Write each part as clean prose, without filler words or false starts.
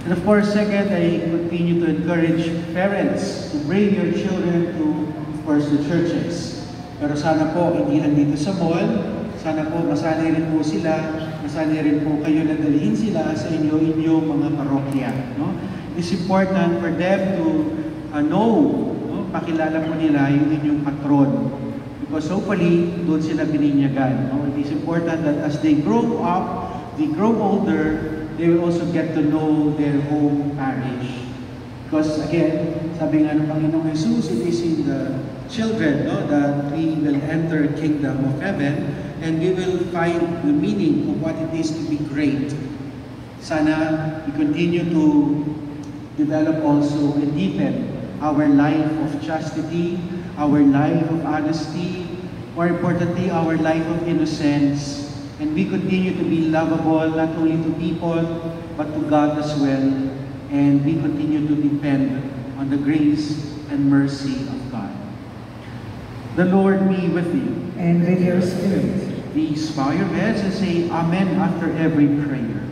And of course, second, I continue to encourage parents to bring your children to, of course, the churches. Pero sana po, hindi lang dito sa mall, sana po masanay rin po sila, masanay rin po kayo na dalhin sila sa inyong mga parokya. No? It's important for them to know, no? Pakilala po nila yung inyong patron. Because hopefully, doon sila bininyagan. No? It is important that as they grow up, they grow older, they will also get to know their home parish. Because again, sabi nga ng Panginoong Jesus, it is in the children, no, that we will enter kingdom of heaven and we will find the meaning of what it is to be great. Sana we continue to develop also and deepen our life of chastity, our life of honesty, more importantly, our life of innocence. And we continue to be lovable not only to people, but to God as well. And we continue to depend on the grace and mercy of God. The Lord be with you. And with your spirit. Please bow your heads and say Amen after every prayer.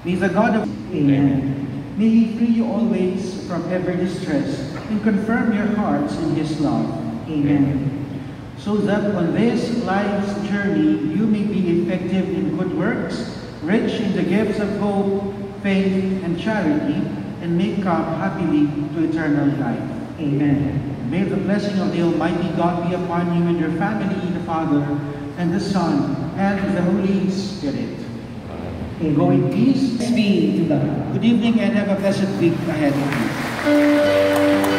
May the God of Amen. May He free you always from every distress and confirm your hearts in His love. Amen. So that on this life's journey, you may be effective in good works, rich in the gifts of hope, faith, and charity, and may come happily to eternal life. Amen. May the blessing of the Almighty God be upon you and your family, the Father, and the Son, and the Holy Spirit. Amen. Go in peace. Be to God. Good evening and have a blessed week ahead of you.